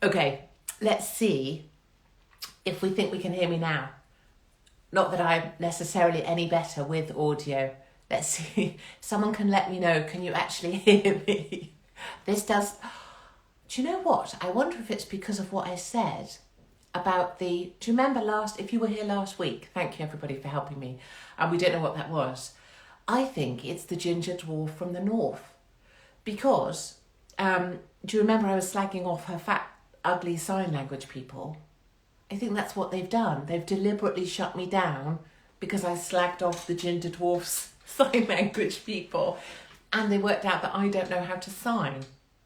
Okay, let's see if we think we can hear me now. Not that I'm necessarily any better with audio. Let's see. Someone can let me know. Can you actually hear me? This does... Do you know what? I wonder if it's because of what I said about the... Do you remember if you were here last week? Thank you, everybody, for helping me. And we don't know what that was. I think it's the ginger dwarf from the north. Because, do you remember I was slagging off her fat, ugly sign language people? I think that's what they've done. They've deliberately shut me down because I slagged off the ginger dwarfs sign language people, and they worked out that I don't know how to sign.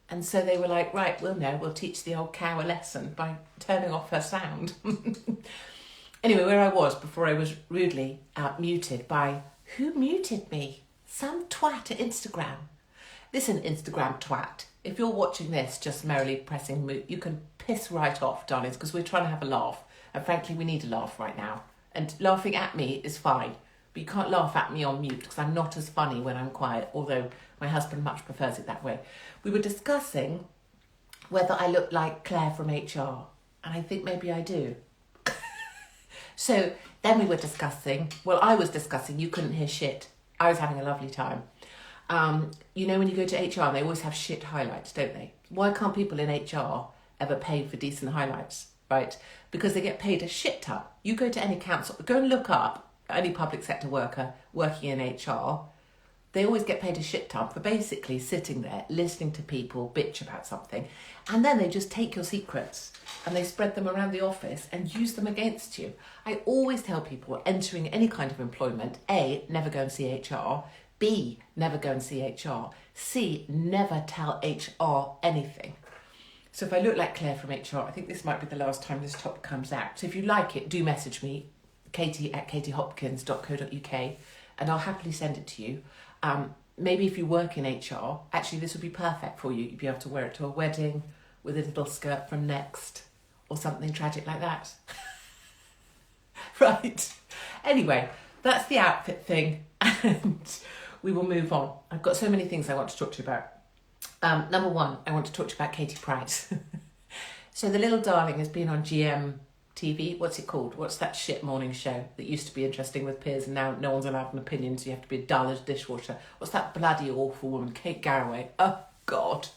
And so they were like, right, we'll teach the old cow a lesson by turning off her sound. Anyway, where I was before I was rudely muted by... Who muted me? Some twat at Instagram. Listen, Instagram twat, if you're watching this just merrily pressing mute, you can piss right off, darlings, because we're trying to have a laugh. And frankly, we need a laugh right now. And laughing at me is fine, but you can't laugh at me on mute because I'm not as funny when I'm quiet, although my husband much prefers it that way. We were discussing whether I look like Claire from HR, and I think maybe I do. So then we were discussing, I was discussing, you couldn't hear shit. I was having a lovely time. You know, when you go to HR, they always have shit highlights, don't they? Why can't people in HR ever pay for decent highlights, right? Because they get paid a shit ton. You go to any council, go and look up any public sector worker working in HR. They always get paid a shit ton for basically sitting there, listening to people bitch about something. And then they just take your secrets and they spread them around the office and use them against you. I always tell people entering any kind of employment, A, never go and see HR. B, never go and see HR. C, never tell HR anything. So if I look like Claire from HR, I think this might be the last time this topic comes out. So if you like it, do message me, katie@katiehopkins.co.uk, and I'll happily send it to you. Maybe if you work in HR, actually this would be perfect for you. You'd be able to wear it to a wedding with a little skirt from Next or something tragic like that. Right. Anyway, that's the outfit thing, and we will move on. I've got so many things I want to talk to you about. Number one, I want to talk to you about Katie Price. So the little darling has been on GMTV. What's it called? What's that shit morning show that used to be interesting with Piers and now no one's allowed an opinion, so you have to be dull as dishwasher? What's that bloody awful woman, Kate Garraway? Oh, God.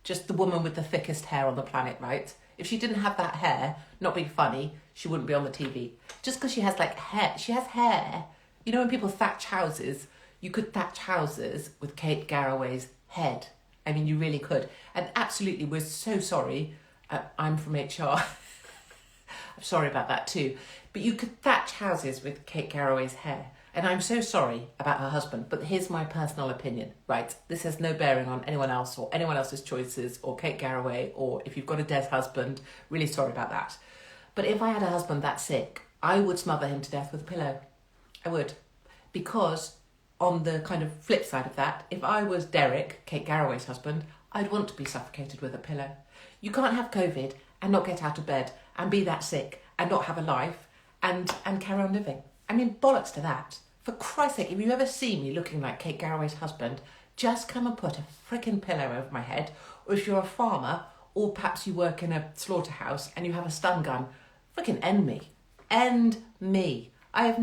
Just the woman with the thickest hair on the planet, right? If she didn't have that hair, not being funny, she wouldn't be on the TV. Just because she has like hair. She has hair. You know when people thatch houses, you could thatch houses with Kate Garraway's head. I mean, you really could. And absolutely, we're so sorry. I'm from HR. I'm sorry about that too. But you could thatch houses with Kate Garraway's hair. And I'm so sorry about her husband, but here's my personal opinion, right? This has no bearing on anyone else or anyone else's choices or Kate Garraway, or if you've got a dead husband, really sorry about that. But if I had a husband that sick, I would smother him to death with a pillow. I would. Because on the kind of flip side of that, if I was Derek, Kate Garraway's husband, I'd want to be suffocated with a pillow. You can't have COVID and not get out of bed and be that sick and not have a life and carry on living. I mean, bollocks to that. For Christ's sake, if you ever see me looking like Kate Garraway's husband, just come and put a frickin' pillow over my head. Or if you're a farmer, or perhaps you work in a slaughterhouse and you have a stun gun, frickin' end me. End me. I have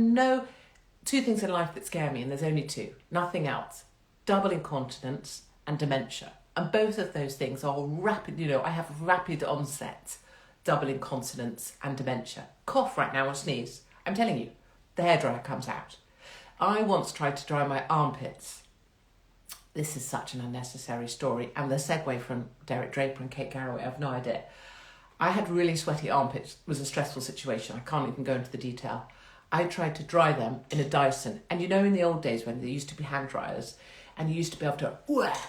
two things in life that scare me, and there's only two. Nothing else. Double incontinence and dementia. And both of those things are rapid, I have rapid onset double incontinence and dementia. Cough right now or sneeze. I'm telling you, the hairdryer comes out. I once tried to dry my armpits. This is such an unnecessary story. And the segue from Derek Draper and Kate Garraway, I have no idea. I had really sweaty armpits. It was a stressful situation. I can't even go into the detail. I tried to dry them in a Dyson. And in the old days when there used to be hand dryers, and you used to be able to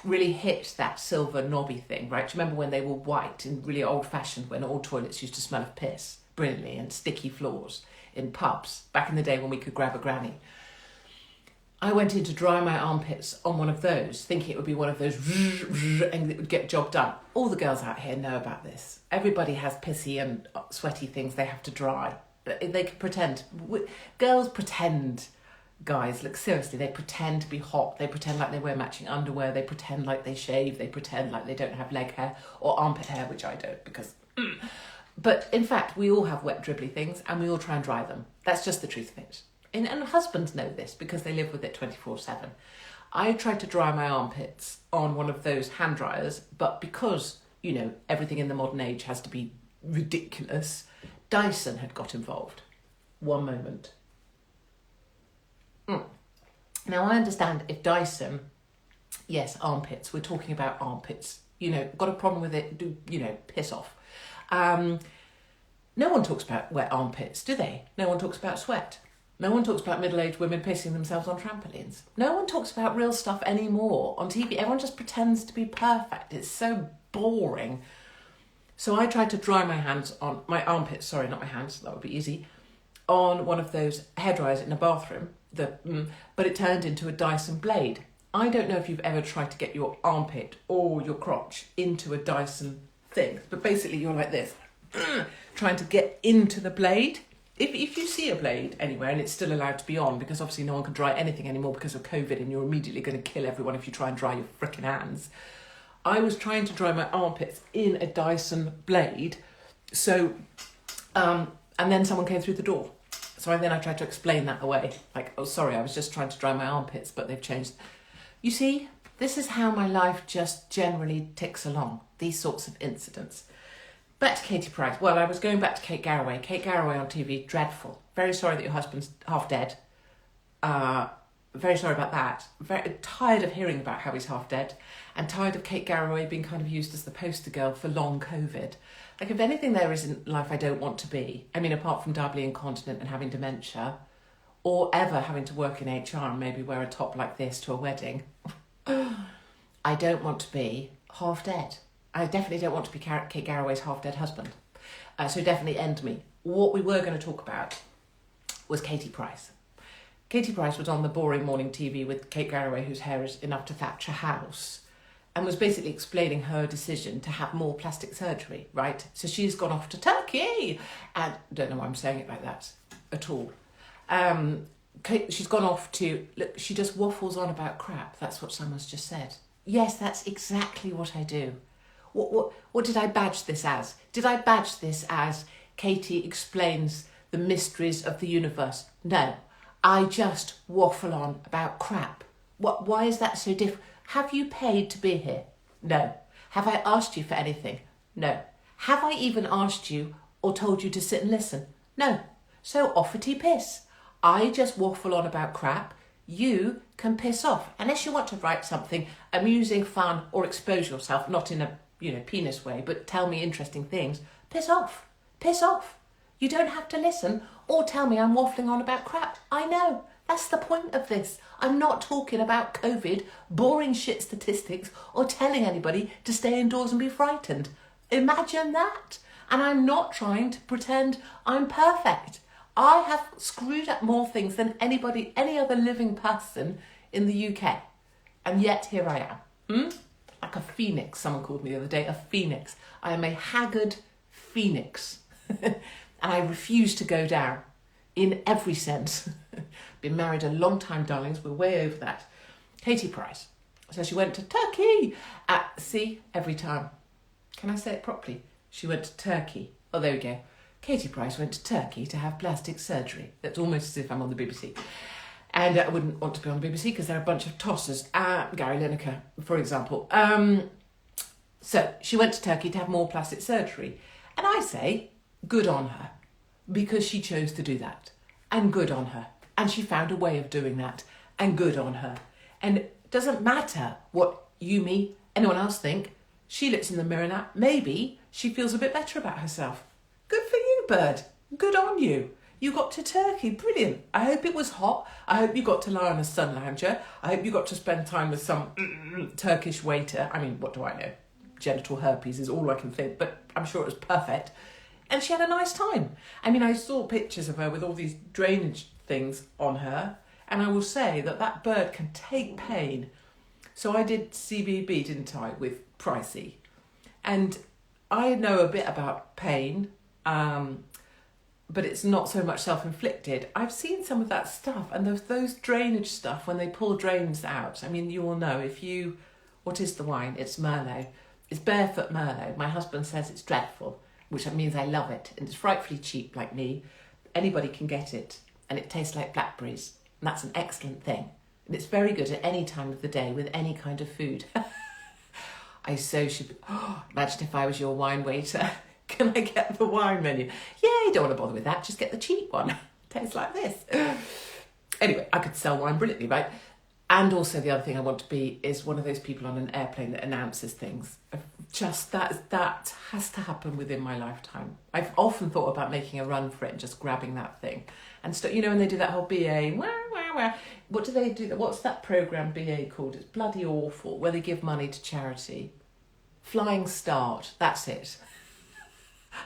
really hit that silver knobby thing, right? Do you remember when they were white and really old-fashioned, when old toilets used to smell of piss brilliantly, and sticky floors in pubs, back in the day when we could grab a granny? I went in to dry my armpits on one of those, thinking it would be one of those and it would get the job done. All the girls out here know about this. Everybody has pissy and sweaty things they have to dry. They can pretend. Girls pretend, guys. Look, seriously, they pretend to be hot. They pretend like they wear matching underwear. They pretend like they shave. They pretend like they don't have leg hair or armpit hair, which I don't because But in fact, we all have wet, dribbly things and we all try and dry them. That's just the truth of it. And husbands know this because they live with it 24/7. I tried to dry my armpits on one of those hand dryers, but because, everything in the modern age has to be ridiculous, Dyson had got involved. One moment. Now, I understand if Dyson, yes, armpits, we're talking about armpits, got a problem with it, piss off. No one talks about wet armpits, do they? No one talks about sweat. No one talks about middle-aged women pissing themselves on trampolines. No one talks about real stuff anymore on TV. Everyone just pretends to be perfect. It's so boring. So I tried to dry my armpits, sorry, not my hands, that would be easy, on one of those hairdryers in a bathroom, but it turned into a Dyson blade. I don't know if you've ever tried to get your armpit or your crotch into a Dyson thing, but basically you're like this, trying to get into the blade. If you see a blade anywhere and it's still allowed to be on, because obviously no one can dry anything anymore because of COVID and you're immediately going to kill everyone if you try and dry your frickin' hands. I was trying to dry my armpits in a Dyson blade, so, and then someone came through the door. So then I tried to explain that away. Like, oh, sorry, I was just trying to dry my armpits, but they've changed. You see, this is how my life just generally ticks along, these sorts of incidents. Back to Katie Price. Well, I was going back to Kate Garraway. Kate Garraway on TV, dreadful. Very sorry that your husband's half dead. Very sorry about that. Very tired of hearing about how he's half dead, and tired of Kate Garraway being kind of used as the poster girl for long COVID. Like, if anything there is in life I don't want to be, I mean, apart from doubly incontinent and having dementia, or ever having to work in HR and maybe wear a top like this to a wedding, I don't want to be half dead. I definitely don't want to be Kate Garraway's half-dead husband. So definitely end me. What we were going to talk about was Katie Price. Katie Price was on the boring morning TV with Kate Garraway, whose hair is enough to thatch a house, and was basically explaining her decision to have more plastic surgery, right? So she's gone off to Turkey, and I don't know why I'm saying it like that at all. She's gone off to, look, she just waffles on about crap. That's what someone's just said. Yes, that's exactly what I do. What did I badge this as? Did I badge this as Katie explains the mysteries of the universe? No, I just waffle on about crap. Why is that so different? Have you paid to be here? No. Have I asked you for anything? No. Have I even asked you or told you to sit and listen? No. So offity piss. I just waffle on about crap. You can piss off. Unless you want to write something amusing, fun, or expose yourself, not in a penis way, but tell me interesting things. Piss off. Piss off. You don't have to listen or tell me I'm waffling on about crap. I know. That's the point of this. I'm not talking about COVID, boring shit statistics, or telling anybody to stay indoors and be frightened. Imagine that. And I'm not trying to pretend I'm perfect. I have screwed up more things than any other living person in the UK. And yet here I am. Like a phoenix, someone called me the other day, a phoenix. I am a haggard phoenix. And I refuse to go down in every sense. Been married a long time, darlings. We're way over that. Katie Price. So she went to Turkey. See, every time. Can I say it properly? She went to Turkey. Oh, there we go. Katie Price went to Turkey to have plastic surgery. That's almost as if I'm on the BBC. And I wouldn't want to be on the BBC because they're a bunch of tossers. Gary Lineker, for example. So she went to Turkey to have more plastic surgery. And I say, good on her. Because she chose to do that. And good on her. And she found a way of doing that. And good on her. And it doesn't matter what you, me, anyone else think. She looks in the mirror now. Maybe she feels a bit better about herself. Good for you, bird. Good on you. You got to Turkey. Brilliant. I hope it was hot. I hope you got to lie on a sun lounger. I hope you got to spend time with some Turkish waiter. I mean, what do I know? Genital herpes is all I can think, but I'm sure it was perfect. And she had a nice time. I mean, I saw pictures of her with all these drainage things on her, and I will say that bird can take pain. So I did CBB, didn't I, with Pricey. And I know a bit about pain, but it's not so much self-inflicted. I've seen some of that stuff, and those drainage stuff, when they pull drains out, I mean, you all know, what is the wine? It's Merlot. It's Barefoot Merlot. My husband says it's dreadful. which means I love it. And it's frightfully cheap, like me. Anybody can get it. And it tastes like blackberries. And that's an excellent thing. And it's very good at any time of the day with any kind of food. I so should... imagine if I was your wine waiter. Can I get the wine menu? Yeah, you don't want to bother with that. Just get the cheap one. Tastes like this. Anyway, I could sell wine brilliantly, right? And also the other thing I want to be is one of those people on an airplane that announces things. Just that has to happen within my lifetime. I've often thought about making a run for it and just grabbing that thing. And you know, when they do that whole BA, wah, wah, wah. What do they do? What's that programme BA called? It's bloody awful, where they give money to charity. Flying Start, that's it.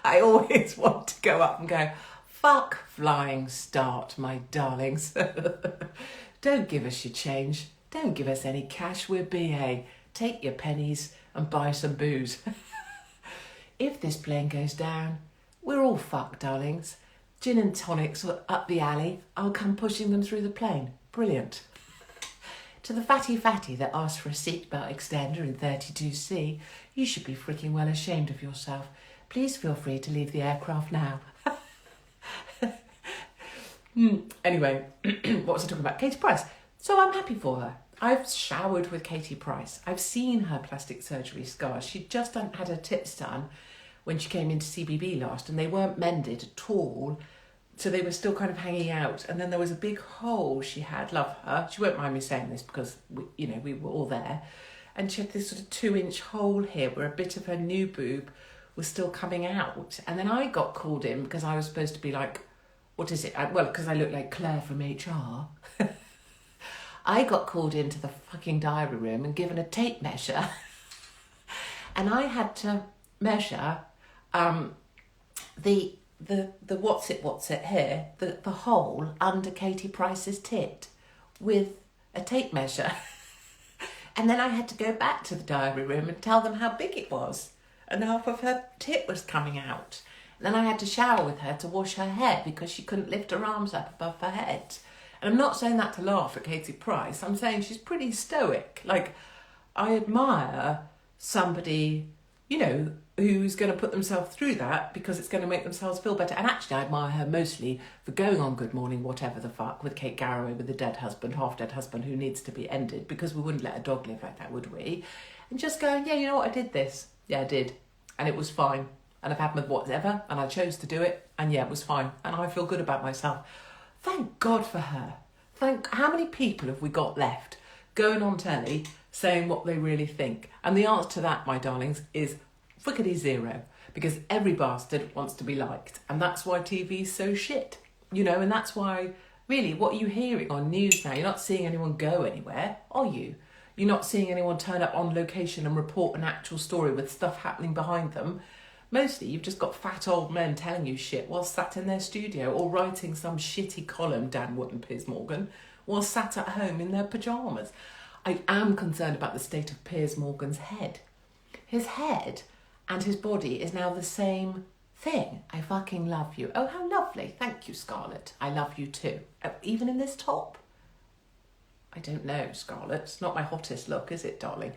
I always want to go up and go, fuck Flying Start, my darlings. Don't give us your change. Don't give us any cash. We're BA. Take your pennies and buy some booze. If this plane goes down, we're all fucked, darlings. Gin and tonics up the alley. I'll come pushing them through the plane. Brilliant. To the fatty that asked for a seatbelt extender in 32C, you should be freaking well ashamed of yourself. Please feel free to leave the aircraft now. Anyway, what was I talking about? Katie Price. So I'm happy for her. I've showered with Katie Price. I've seen her plastic surgery scars. She'd just had her tits done when she came into CBB last, and they weren't mended at all. So they were still kind of hanging out. And then there was a big hole she had. Love her. She won't mind me saying this because, we were all there. And she had this sort of 2-inch hole here where a bit of her new boob was still coming out. And then I got called in because I was supposed to be like, what is it? Well, because I look like Claire from HR. I got called into the fucking diary room and given a tape measure. And I had to measure the what's it here, the hole under Katie Price's tit with a tape measure. And then I had to go back to the diary room and tell them how big it was. And half of her tit was coming out. And then I had to shower with her to wash her hair because she couldn't lift her arms up above her head. And I'm not saying that to laugh at Katie Price. I'm saying she's pretty stoic. Like, I admire somebody, who's going to put themselves through that because it's going to make themselves feel better. And actually, I admire her mostly for going on Good Morning Whatever the Fuck with Kate Garraway with the dead husband, half-dead husband who needs to be ended because we wouldn't let a dog live like that, would we? And just going, yeah, you know what, I did this. Yeah, I did. And it was fine. And I've had my whatever, and I chose to do it, and yeah, it was fine. And I feel good about myself. Thank God for her. How many people have we got left going on telly saying what they really think? And the answer to that, my darlings, is frickety zero. Because every bastard wants to be liked. And that's why TV's so shit. And that's why, really, what are you hearing on news now? You're not seeing anyone go anywhere, are you? You're not seeing anyone turn up on location and report an actual story with stuff happening behind them. Mostly, you've just got fat old men telling you shit while sat in their studio or writing some shitty column, Dan Wood and Piers Morgan, while sat at home in their pyjamas. I am concerned about the state of Piers Morgan's head. His head and his body is now the same thing. I fucking love you. Oh, how lovely. Thank you, Scarlett. I love you too. Even in this top? I don't know, Scarlett. It's not my hottest look, is it, darling?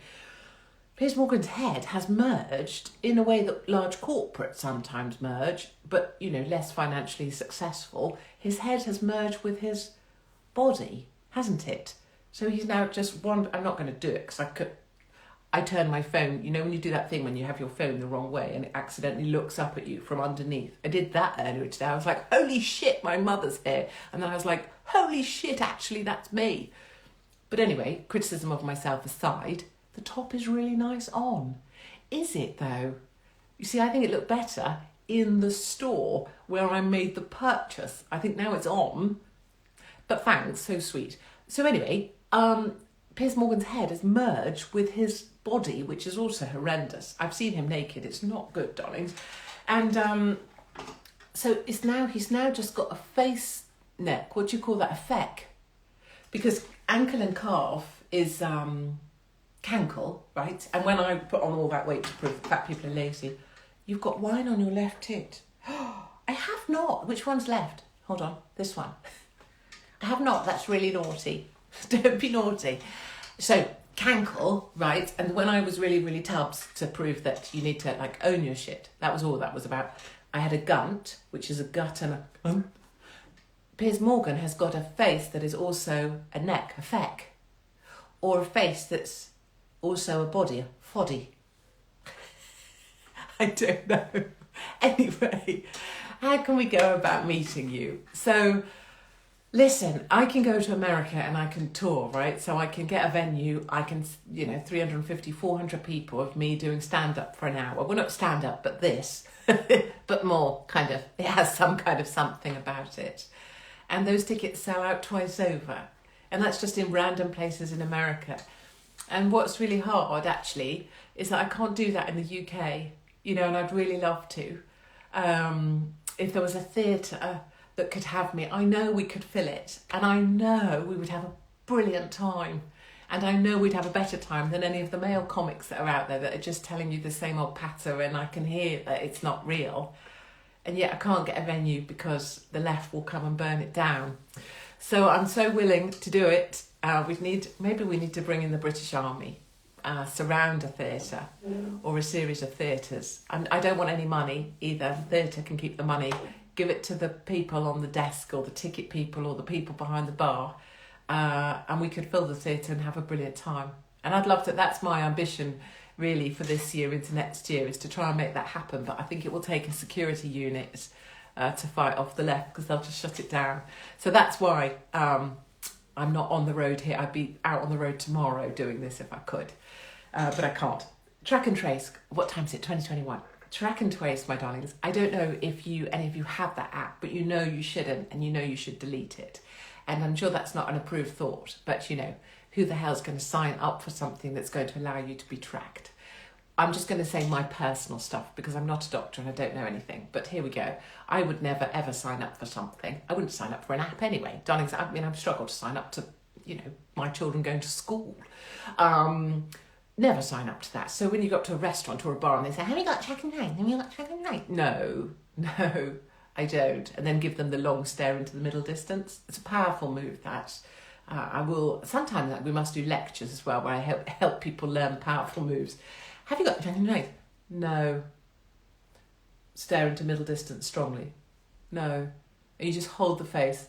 Piers Morgan's head has merged in a way that large corporates sometimes merge, but, less financially successful. His head has merged with his body, hasn't it? So he's now just one... I'm not going to do it because I turn my phone... when you do that thing when you have your phone the wrong way and it accidentally looks up at you from underneath. I did that earlier today. I was like, holy shit, my mother's here. And then I was like, holy shit, actually, that's me. But anyway, criticism of myself aside... The top is really nice on. Is it though? You see, I think it looked better in the store where I made the purchase. I think now it's on. But thanks, so sweet. So anyway, Piers Morgan's head has merged with his body, which is also horrendous. I've seen him naked. It's not good, darlings. And so he's now just got a face neck. What do you call that? A feck. Because ankle and calf is... cankle, right? And when I put on all that weight to prove that fat people are lazy, you've got wine on your left tit. I have not. Which one's left? Hold on, this one. I have not. That's really naughty. Don't be naughty. So, cankle, right? And when I was really, really tubs to prove that you need to like own your shit, that was all that was about. I had a gunt, which is a gut and a gunt. Piers Morgan has got a face that is also a neck, a feck, or a face that's also a body, a foddy. I don't know. Anyway, how can we go about meeting you? So, listen, I can go to America and I can tour, right? So I can get a venue, I can, 350, 400 people of me doing stand-up for an hour. Well, not stand-up, but this, but more kind of, it has some kind of something about it. And those tickets sell out twice over. And that's just in random places in America. And what's really hard, actually, is that I can't do that in the UK, and I'd really love to. If there was a theatre that could have me, I know we could fill it. And I know we would have a brilliant time. And I know we'd have a better time than any of the male comics that are out there that are just telling you the same old patter, and I can hear that it's not real. And yet I can't get a venue because the left will come and burn it down. So I'm so willing to do it. Maybe we need to bring in the British Army, surround a theatre or a series of theatres. I don't want any money either. Theatre can keep the money. Give it to the people on the desk or the ticket people or the people behind the bar. And we could fill the theatre and have a brilliant time. And I'd love to, that's my ambition really for this year into next year, is to try and make that happen. But I think it will take a security unit to fight off the left, because they'll just shut it down. So that's why I'm not on the road here. I'd be out on the road tomorrow doing this if I could, but I can't. Track and Trace, what time is it? 2021. Track and Trace, my darlings. I don't know if any of you have that app, but you shouldn't, and you should delete it. And I'm sure that's not an approved thought, but who the hell's going to sign up for something that's going to allow you to be tracked? I'm just going to say my personal stuff because I'm not a doctor and I don't know anything. But here we go. I would never, ever sign up for something. I wouldn't sign up for an app anyway. Darlings, I've struggled to sign up to, my children going to school. Never sign up to that. So when you go up to a restaurant or a bar and they say, have you got Track and Trace? Have you got Track and Trace? No, I don't. And then give them the long stare into the middle distance. It's a powerful move, that. I will, sometimes we must do lectures as well where I help people learn powerful moves. Have you got Track and Trace? No. Stare into middle distance strongly. No. And you just hold the face.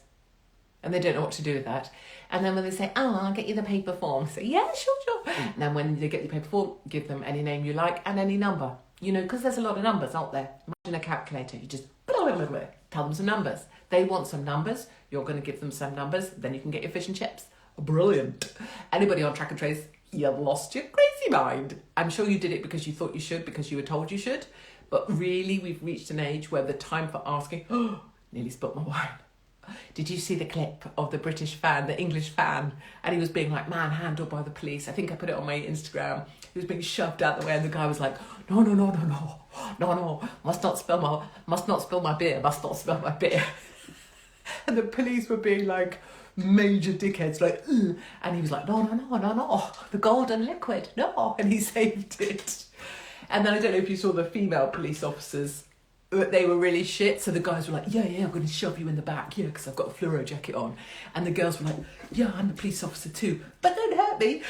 And they don't know what to do with that. And then when they say, oh, I'll get you the paper form, say, yeah, sure. And then when they get the paper form, give them any name you like and any number. Because there's a lot of numbers, aren't there? Imagine a calculator. You just tell them some numbers. They want some numbers. You're going to give them some numbers. Then you can get your fish and chips. Brilliant. Anybody on Track and Trace, you lost your crazy mind. I'm sure you did it because you thought you should, because you were told you should. But really, we've reached an age where the time for asking, nearly spilt my wine. Did you see the clip of the British fan, the English fan? And he was being like manhandled by the police. I think I put it on my Instagram. He was being shoved out the way and the guy was like, no, must not spill my beer. And the police were being like major dickheads, like, ugh. And he was like, no, the golden liquid, no. And he saved it. And then I don't know if you saw the female police officers, they were really shit. So the guys were like, yeah, I'm going to shove you in the back, because I've got a fluoro jacket on. And the girls were like, yeah, I'm the police officer too, but don't hurt me.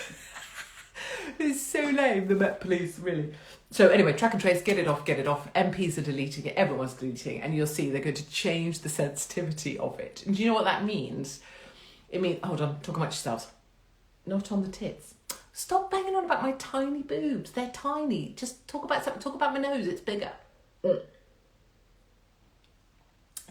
It's so lame, the Met Police, really. So anyway, Track and Trace, get it off. MPs are deleting it, everyone's deleting it, and you'll see they're going to change the sensitivity of it. And do you know what that means? It means, hold on, talk about yourselves. Not on the tits. Stop banging on about my tiny boobs. They're tiny. Just talk about something. Talk about my nose. It's bigger.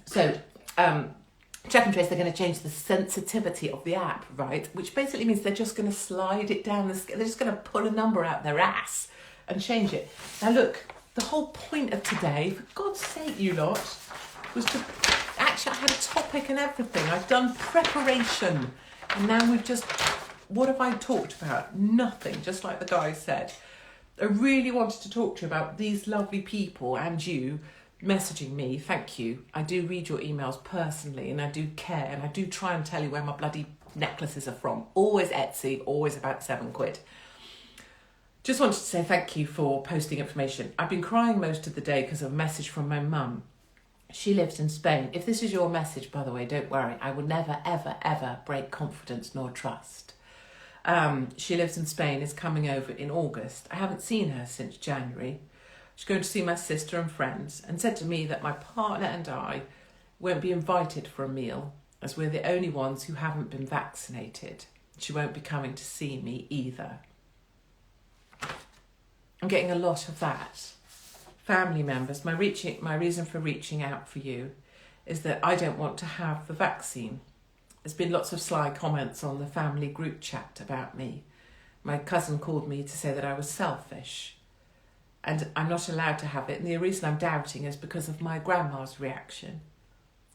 So, Track and Trace, they're going to change the sensitivity of the app, right? Which basically means they're just going to slide it down the scale. They're just going to pull a number out their ass and change it. Now look, the whole point of today, for God's sake, you lot, was to... Actually, I had a topic and everything. I've done preparation. And now we've just... What have I talked about? Nothing, just like the guy said. I really wanted to talk to you about these lovely people and you messaging me. Thank you. I do read your emails personally and I do care and I do try and tell you where my bloody necklaces are from. Always Etsy, always about £7. Just wanted to say thank you for posting information. I've been crying most of the day because of a message from my mum. She lives in Spain. If this is your message, by the way, don't worry. I will never, ever, ever break confidence nor trust. She lives in Spain, is coming over in August. I haven't seen her since January. She's going to see my sister and friends, and said to me that my partner and I won't be invited for a meal as we're the only ones who haven't been vaccinated. She won't be coming to see me either. I'm getting a lot of that. Family members, my reason for reaching out for you is that I don't want to have the vaccine. There's been lots of sly comments on the family group chat about me. My cousin called me to say that I was selfish and I'm not allowed to have it. And the reason I'm doubting is because of my grandma's reaction.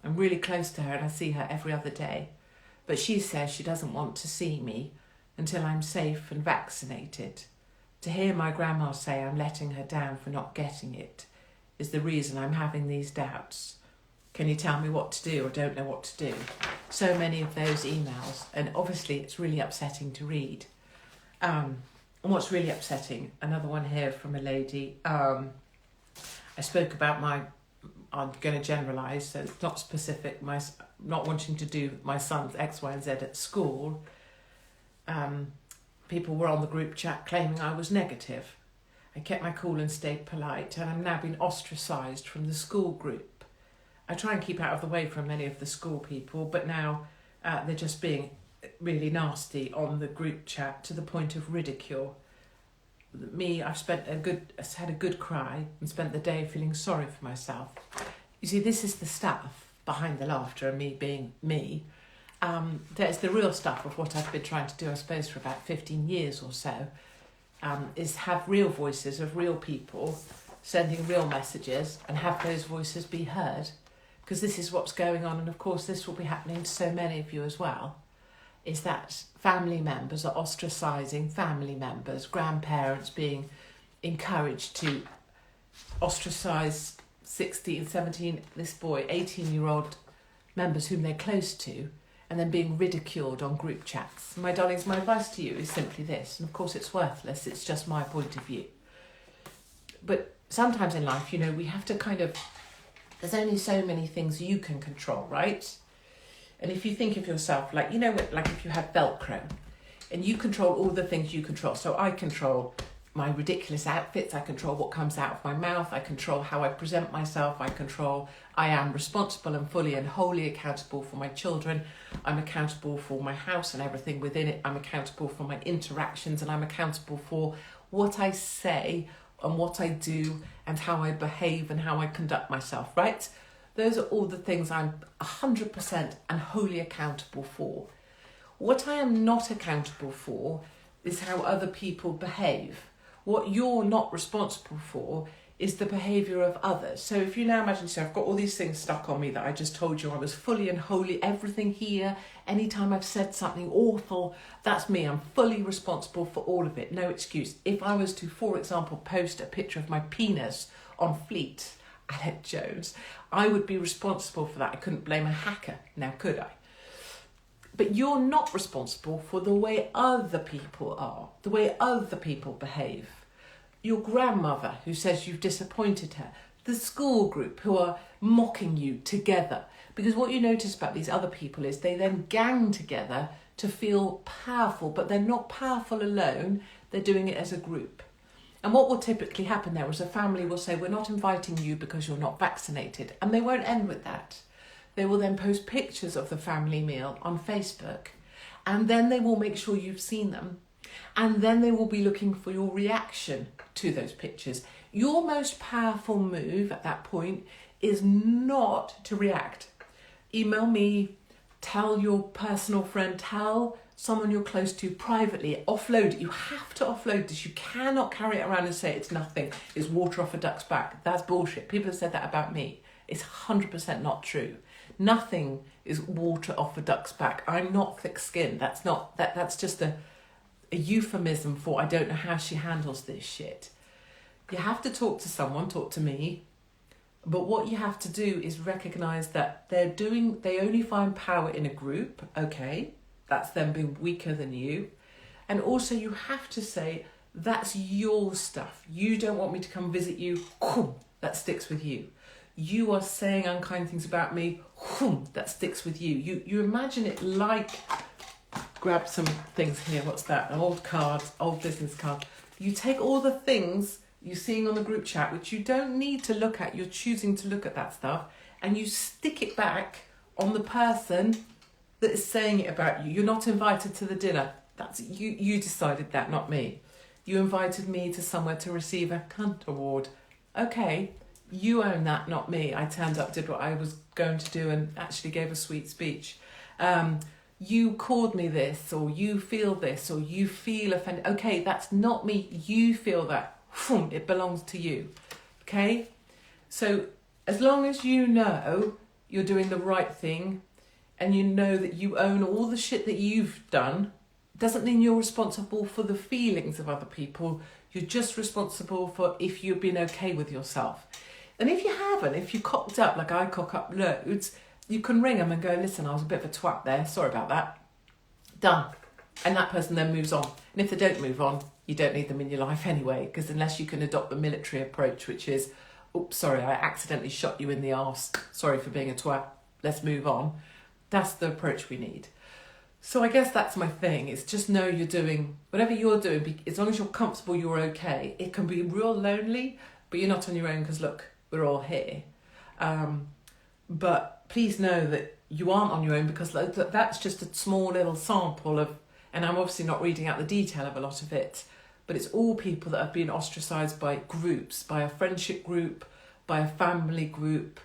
I'm really close to her and I see her every other day. But she says she doesn't want to see me until I'm safe and vaccinated. To hear my grandma say I'm letting her down for not getting it is the reason I'm having these doubts. Can you tell me what to do? I don't know what to do. So many of those emails, and obviously it's really upsetting to read. And what's really upsetting, another one here from a lady, I spoke about I'm going to generalise, so it's not specific, not wanting to do my son's X, Y and Z at school. People were on the group chat claiming I was negative. I kept my cool and stayed polite, and I'm now being ostracised from the school group. I try and keep out of the way from many of the school people, but now they're just being really nasty on the group chat to the point of ridicule. I've had a good cry and spent the day feeling sorry for myself. You see, this is the stuff behind the laughter and me being me. There's the real stuff of what I've been trying to do, I suppose, for about 15 years or so, is have real voices of real people sending real messages and have those voices be heard. Because this is what's going on, and of course this will be happening to so many of you as well, is that family members are ostracising family members, grandparents being encouraged to ostracise 16, 17, this boy, 18-year-old members whom they're close to, and then being ridiculed on group chats. My darlings, my advice to you is simply this, and of course it's worthless, it's just my point of view. But sometimes in life, we have to there's only so many things you can control, right? And if you think of yourself, like if you had Velcro, and you control all the things you control. So I control my ridiculous outfits, I control what comes out of my mouth, I control how I present myself, I am responsible and fully and wholly accountable for my children, I'm accountable for my house and everything within it, I'm accountable for my interactions, and I'm accountable for what I say and what I do and how I behave and how I conduct myself, right? Those are all the things I'm 100% and wholly accountable for. What I am not accountable for is how other people behave. What you're not responsible for is the behaviour of others. So if you now imagine, I've got all these things stuck on me that I just told you I was fully and wholly, everything here, anytime I've said something awful, that's me. I'm fully responsible for all of it. No excuse. If I was to, for example, post a picture of my penis on Fleet, Alec Jones, I would be responsible for that. I couldn't blame a hacker, now could I? But you're not responsible for the way other people are, the way other people behave. Your grandmother who says you've disappointed her, the school group who are mocking you together. Because what you notice about these other people is they then gang together to feel powerful, but they're not powerful alone, they're doing it as a group. And what will typically happen there is a family will say, we're not inviting you because you're not vaccinated. And they won't end with that. They will then post pictures of the family meal on Facebook. And then they will make sure you've seen them. And then they will be looking for your reaction to those pictures. Your most powerful move at that point is not to react. Email me, tell your personal friend, tell someone you're close to privately, offload it. You have to offload this. You cannot carry it around and say it's nothing, it's water off a duck's back. That's bullshit. People have said that about me. It's 100% not true. Nothing is water off a duck's back. I'm not thick-skinned. That's just a euphemism for I don't know how she handles this shit. You have to talk to someone, talk to me, but what you have to do is recognise that they only find power in a group, okay, that's them being weaker than you, and also you have to say, that's your stuff. You don't want me to come visit you, that sticks with you. You are saying unkind things about me, that sticks with you. You imagine it like grab some things here. What's that? An old card, old business card. You take all the things you're seeing on the group chat, which you don't need to look at, you're choosing to look at that stuff, and you stick it back on the person that is saying it about you. You're not invited to the dinner. That's you decided that, not me. You invited me to somewhere to receive a cunt award. Okay, you own that, not me. I turned up, did what I was going to do, and actually gave a sweet speech. You called me this, or you feel this, or you feel offended. Okay, that's not me. You feel that. It belongs to you. Okay? So as long as you know you're doing the right thing and you know that you own all the shit that you've done, doesn't mean you're responsible for the feelings of other people. You're just responsible for if you've been okay with yourself. And if you haven't, if you cocked up like I cock up loads, you can ring them and go, listen, I was a bit of a twat there. Sorry about that. Done. And that person then moves on. And if they don't move on, you don't need them in your life anyway, because unless you can adopt the military approach, which is, oops, sorry, I accidentally shot you in the arse. Sorry for being a twat. Let's move on. That's the approach we need. So I guess that's my thing. It's just know you're doing, whatever you're doing, as long as you're comfortable, you're okay. It can be real lonely, but you're not on your own because, look, we're all here. But please know that you aren't on your own, because that's just a small little sample of, and I'm obviously not reading out the detail of a lot of it, but it's all people that have been ostracised by groups, by a friendship group, by a family group.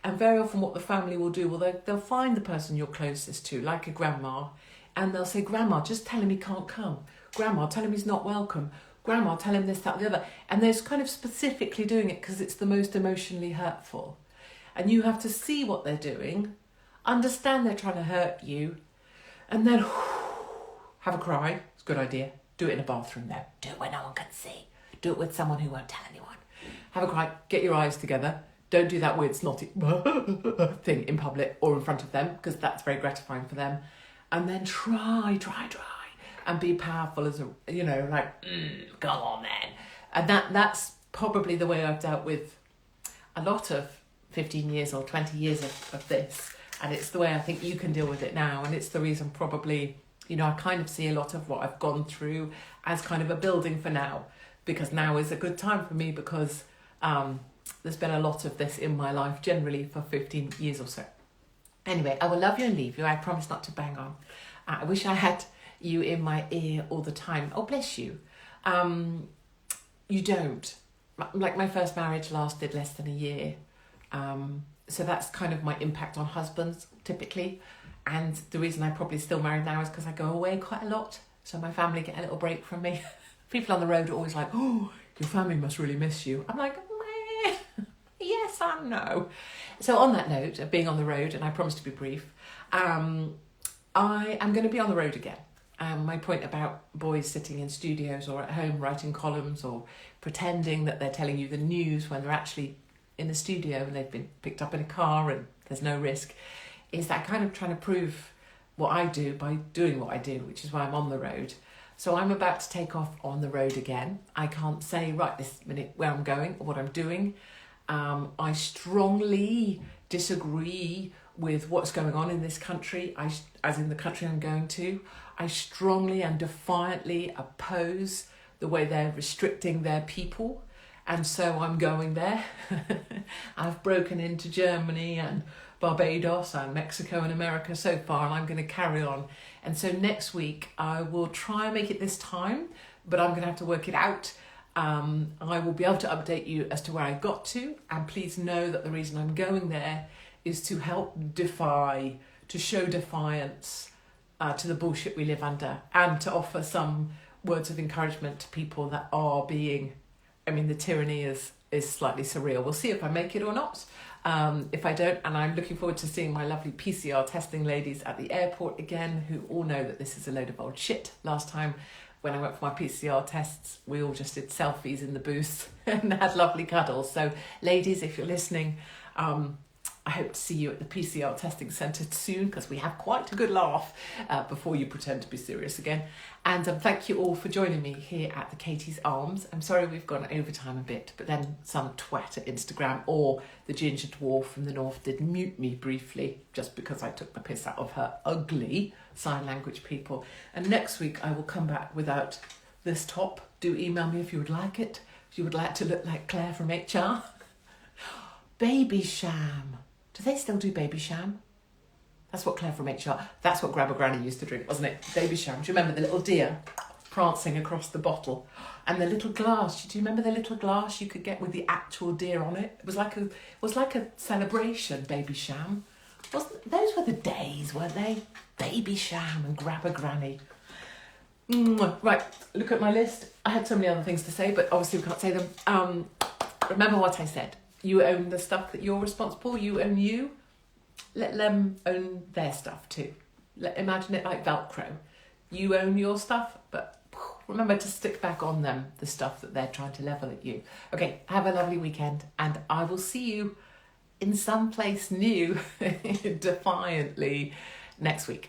And very often what the family will do, well, they'll find the person you're closest to, like a grandma, and they'll say, Grandma, just tell him he can't come. Grandma, tell him he's not welcome. Grandma, tell him this, that, the other. And they're kind of specifically doing it because it's the most emotionally hurtful. And you have to see what they're doing, understand they're trying to hurt you, and then have a cry. It's a good idea. Do it in a bathroom though. Do it where no one can see. Do it with someone who won't tell anyone. Have a cry. Get your eyes together. Don't do that weird snotty thing in public or in front of them, because that's very gratifying for them. And then try, and be powerful as a, go on then. And that's probably the way I've dealt with a lot of 15 years or 20 years of this. And it's the way I think you can deal with it now. And it's the reason probably, I kind of see a lot of what I've gone through as kind of a building for now, because now is a good time for me, because there's been a lot of this in my life generally for 15 years or so. Anyway, I will love you and leave you. I promise not to bang on. I wish I had you in my ear all the time. Oh, bless you. You don't. Like, my first marriage lasted less than a year. So that's kind of my impact on husbands, typically. And the reason I'm probably still married now is because I go away quite a lot. So my family get a little break from me. People on the road are always like, oh, your family must really miss you. I'm like, meh, yes and no. So on that note of being on the road, and I promise to be brief, I am going to be on the road again. My point about boys sitting in studios or at home writing columns or pretending that they're telling you the news when they're actually in the studio and they've been picked up in a car and there's no risk, is that kind of trying to prove what I do by doing what I do, which is why I'm on the road. So I'm about to take off on the road again. I can't say right this minute where I'm going or what I'm doing. I strongly disagree with what's going on in this country, as in the country I'm going to. I strongly and defiantly oppose the way they're restricting their people. And so I'm going there. I've broken into Germany and Barbados and Mexico and America so far, and I'm going to carry on. And so next week I will try and make it this time, but I'm going to have to work it out. I will be able to update you as to where I got to, and please know that the reason I'm going there is to help defy, to show defiance to the bullshit we live under, and to offer some words of encouragement to people that are being, the tyranny is slightly surreal. We'll see if I make it or not. If I don't, and I'm looking forward to seeing my lovely PCR testing ladies at the airport again, who all know that this is a load of old shit. Last time when I went for my PCR tests, we all just did selfies in the booth and had lovely cuddles. So ladies, if you're listening, I hope to see you at the PCR testing centre soon, because we have quite a good laugh before you pretend to be serious again. And thank you all for joining me here at the Katie's Arms. I'm sorry we've gone over time a bit, but then some twat at Instagram or the ginger dwarf from the north did mute me briefly just because I took the piss out of her ugly sign language people. And next week I will come back without this top. Do email me if you would like it. If you would like to look like Claire from HR. Babycham. Do they still do Babycham? That's what Claire from HR, that's what Grandma Granny used to drink, wasn't it? Babycham. Do you remember the little deer prancing across the bottle? And the little glass. Do you remember the little glass you could get with the actual deer on it? It was like a celebration, Babycham. Those were the days, weren't they? Babycham and Grandma Granny. Right, look at my list. I had so many other things to say, but obviously we can't say them. Remember what I said. You own the stuff that you're responsible. You own you. Let them own their stuff too. Imagine it like Velcro. You own your stuff, but remember to stick back on them the stuff that they're trying to level at you. Okay, have a lovely weekend, and I will see you in some place new, defiantly, next week.